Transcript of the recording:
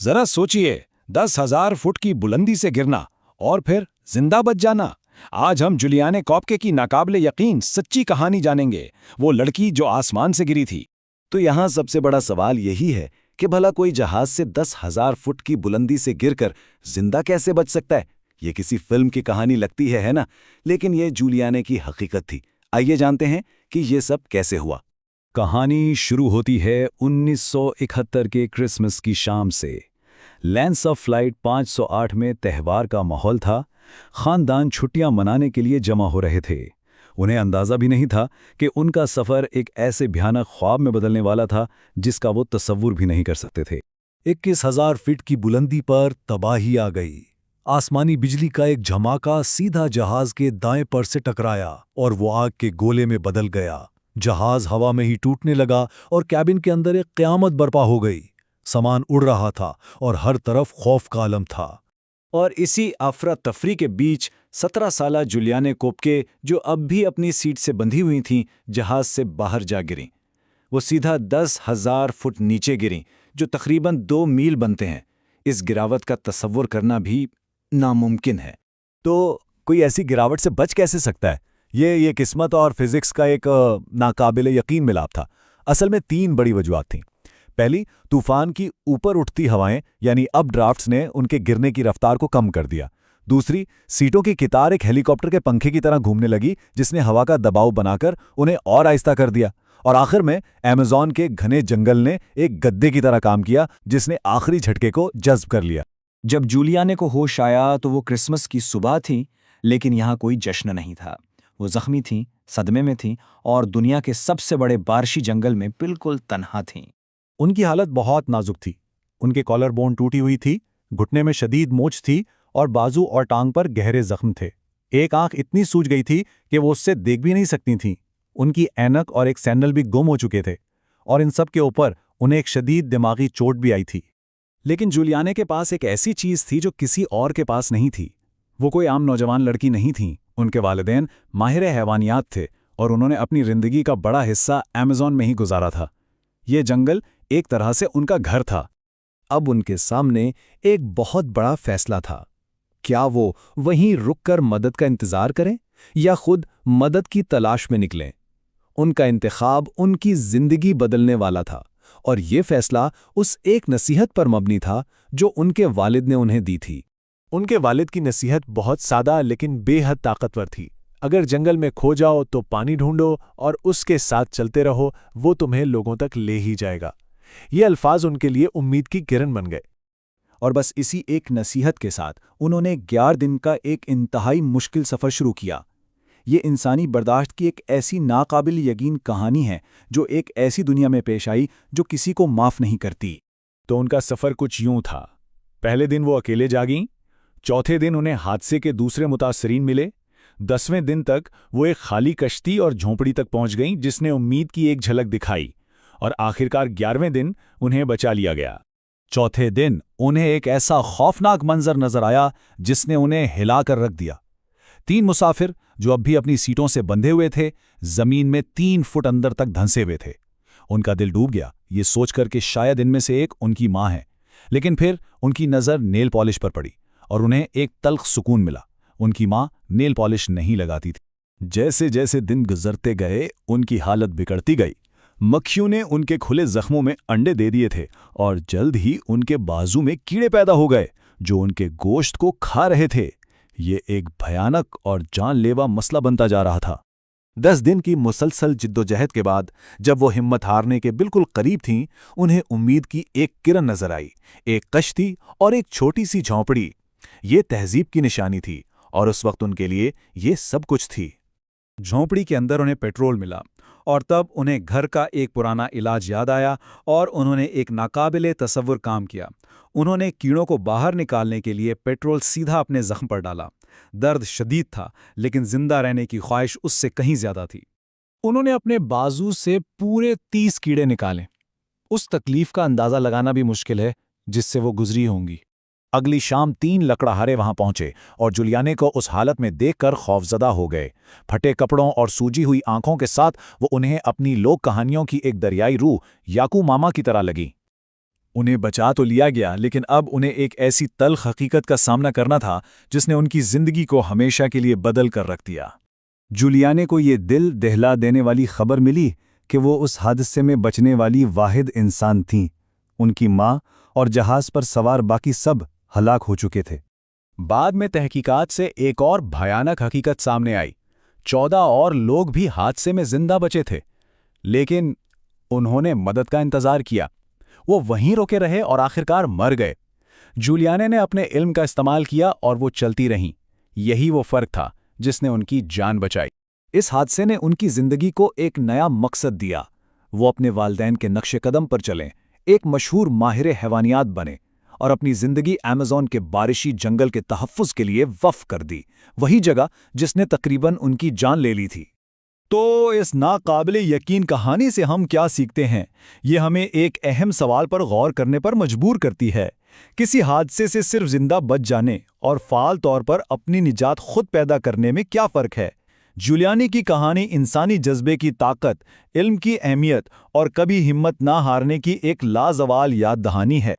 जरा सोचिए, 10,000 फुट की बुलंदी से गिरना और फिर जिंदा बच जाना। आज हम जुलियाने कॉपके की नाकाबिले यकीन सच्ची कहानी जानेंगे, वो लड़की जो आसमान से गिरी थी। तो यहाँ सबसे बड़ा सवाल यही है कि भला कोई जहाज से 10,000 फुट की बुलंदी से गिरकर जिंदा कैसे बच सकता है। ये किसी फिल्म की कहानी लगती है ना? लेकिन ये जूलियाने की हकीकत थी। आइए जानते हैं कि ये सब कैसे हुआ। कहानी शुरू होती है 1971 के क्रिसमस की शाम से। लेंस ऑफ फ्लाइट 508 में त्यौहार का माहौल था। खानदान छुट्टियां मनाने के लिए जमा हो रहे थे। उन्हें अंदाजा भी नहीं था कि उनका सफ़र एक ऐसे भयानक ख्वाब में बदलने वाला था जिसका वो तसव्वुर भी नहीं कर सकते थे। 21,000 फीट की बुलंदी पर तबाही आ गई। आसमानी बिजली का एक झमाका सीधा जहाज के दाएं पर से टकराया और वो आग के गोले में बदल गया। जहाज हवा में ही टूटने लगा और कैबिन के अंदर एक क़यामत बर्पा हो गई। सामान उड़ रहा था और हर तरफ खौफ का आलम था। और इसी अफरा तफरी के बीच 17 साला जुलियाने कोपके, जो अब भी अपनी सीट से बंधी हुई थीं, जहाज से बाहर जा गिरीं। वो सीधा 10,000 फुट नीचे गिरीं, जो तकरीबन 2 मील बनते हैं। इस गिरावट का तसव्वुर करना भी नामुमकिन है। तो कोई ऐसी गिरावट से बच कैसे सकता है? ये किस्मत और फिजिक्स का एक नाकाबिले यकीन मिलाप था। असल में 3 बड़ी वजूहात थीं। पहली, तूफान की ऊपर उठती हवाएं यानी अपड्राफ्ट्स ने उनके गिरने की रफ्तार को कम कर दिया। दूसरी, सीटों की कितार एक हेलीकॉप्टर के पंखे की तरह घूमने लगी, जिसने हवा का दबाव बनाकर उन्हें और आहिस्ता कर दिया। और आखिर में अमेज़न के घने जंगल ने एक गद्दे की तरह काम किया, जिसने आखिरी झटके को जज्ब कर लिया। जब जूलियाने को होश आया तो वो क्रिसमस की सुबह थी, लेकिन यहाँ कोई जश्न नहीं था। वो जख्मी थीं, सदमे में थीं और दुनिया के सबसे बड़े बारिशी जंगल में बिल्कुल तन्हा थीं। उनकी हालत बहुत नाजुक थी। उनके कॉलर बोन टूटी हुई थी, घुटने में शदीद मोच थी और बाजू और टांग पर गहरे जख्म थे। एक आंख इतनी सूज गई थी कि वो उससे देख भी नहीं सकती थीं। उनकी ऐनक और एक सैंडल भी गुम हो चुके थे और इन सब के ऊपर उन्हें एक शदीद दिमागी चोट भी आई थी। लेकिन जूलियाने के पास एक ऐसी चीज़ थी जो किसी और के पास नहीं थी। वो कोई आम नौजवान लड़की नहीं थी। उनके वालिदैन माहिर हैवानियात थे और उन्होंने अपनी जिंदगी का बड़ा हिस्सा अमेज़न में ही गुजारा था। ये जंगल एक तरह से उनका घर था। अब उनके सामने एक बहुत बड़ा फैसला था। क्या वो वहीं रुककर मदद का इंतजार करें या खुद मदद की तलाश में निकलें? उनका इंतखाब उनकी जिंदगी बदलने वाला था और ये फैसला उस एक नसीहत पर मबनी था जो उनके वालिद ने उन्हें दी थी। उनके वालिद की नसीहत बहुत सादा लेकिन बेहद ताकतवर थी। अगर जंगल में खो जाओ तो पानी ढूंढो और उसके साथ चलते रहो, वो तुम्हें लोगों तक ले ही जाएगा। ये अल्फाज उनके लिए उम्मीद की किरण बन गए। और बस इसी एक नसीहत के साथ उन्होंने 11 दिन का एक इंतहाई मुश्किल सफ़र शुरू किया। ये इंसानी बर्दाश्त की एक ऐसी नाकाबिल यकीन कहानी है जो एक ऐसी दुनिया में पेश आई जो किसी को माफ़ नहीं करती। तो उनका सफ़र कुछ यूं था। पहले दिन वो अकेले जागीं। चौथे दिन उन्हें हादसे के दूसरे मुतासरीन मिले। 10वें दिन तक वो एक खाली कश्ती और झोंपड़ी तक पहुंच गईं जिसने उम्मीद की एक झलक दिखाई। और आखिरकार 11वें दिन उन्हें बचा लिया गया। चौथे दिन उन्हें एक ऐसा खौफनाक मंजर नजर आया जिसने उन्हें हिलाकर रख दिया। 3 मुसाफिर जो अब भी अपनी सीटों से बंधे हुए थे, जमीन में 3 फुट अंदर तक धंसे हुए थे। उनका दिल डूब गया ये सोचकर कि शायद इनमें से एक उनकी माँ है। लेकिन फिर उनकी नज़र नेल पॉलिश पर पड़ी और उन्हें एक तल्ख सुकून मिला। उनकी माँ नेल पॉलिश नहीं लगाती थी। जैसे जैसे दिन गुजरते गए उनकी हालत बिगड़ती गई। मक्खियों ने उनके खुले जख्मों में अंडे दे दिए थे और जल्द ही उनके बाजू में कीड़े पैदा हो गए जो उनके गोश्त को खा रहे थे। ये एक भयानक और जानलेवा मसला बनता जा रहा था। 10 दिन की मुसलसल जिद्दोजहद के बाद जब वो हिम्मत हारने के बिल्कुल करीब थीं, उन्हें उम्मीद की एक किरण नजर आई। एक कश्ती और एक छोटी सी झोंपड़ी। ये तहजीब की निशानी थी और उस वक्त उनके लिए ये सब कुछ थी। झोंपड़ी के अंदर उन्हें पेट्रोल मिला और तब उन्हें घर का एक पुराना इलाज याद आया और उन्होंने एक नाकाबिले तसव्वुर काम किया। उन्होंने कीड़ों को बाहर निकालने के लिए पेट्रोल सीधा अपने जख्म पर डाला। दर्द शदीद था लेकिन जिंदा रहने की ख्वाहिश उससे कहीं ज्यादा थी। उन्होंने अपने बाजू से पूरे 30 कीड़े निकाले। उस तकलीफ का अंदाज़ा लगाना भी मुश्किल है जिससे वो गुजरी होंगी। अगली शाम 3 लकड़हारे वहां पहुंचे और जुलियाने को उस हालत में देखकर खौफजदा हो गए। फटे कपड़ों और सूजी हुई आंखों के साथ वो उन्हें अपनी लोक कहानियों की एक दरियाई रूह याकू मामा की तरह लगी। उन्हें बचा तो लिया गया, लेकिन अब उन्हें एक ऐसी तल्ख हकीकत का सामना करना था जिसने उनकी जिंदगी को हमेशा के लिए बदल कर रख दिया। जूलियाने को ये दिल दहला देने वाली खबर मिली कि वो उस हादसे में बचने वाली वाहिद इंसान थीं। उनकी माँ और जहाज पर सवार बाकी सब हलाक हो चुके थे। बाद में तहकीकात से एक और भयानक हकीकत सामने आई। 14 और लोग भी हादसे में जिंदा बचे थे, लेकिन उन्होंने मदद का इंतजार किया। वो वहीं रुके रहे और आखिरकार मर गए। जूलियाने ने अपने इल्म का इस्तेमाल किया और वो चलती रहीं। यही वो फर्क था जिसने उनकी जान बचाई। इस हादसे ने उनकी जिंदगी को एक नया मकसद दिया। वो अपने वालिदैन के नक्शे कदम पर चलें, एक मशहूर माहिर हैवानियात बने और अपनी जिंदगी अमेज़न के बारिशी जंगल के तहफ़्फ़ुज़ के लिए वफ़ कर दी, वही जगह जिसने तकरीबन उनकी जान ले ली थी। तो इस नाकाबिले यकीन कहानी से हम क्या सीखते हैं? ये हमें एक अहम सवाल पर गौर करने पर मजबूर करती है। किसी हादसे से सिर्फ जिंदा बच जाने और फ़ाल तौर पर अपनी निजात खुद पैदा करने में क्या फ़र्क है? जूलियानी की कहानी इंसानी जज्बे की ताकत, इल्म की अहमियत और कभी हिम्मत ना हारने की एक लाजवाल याद दहानी है।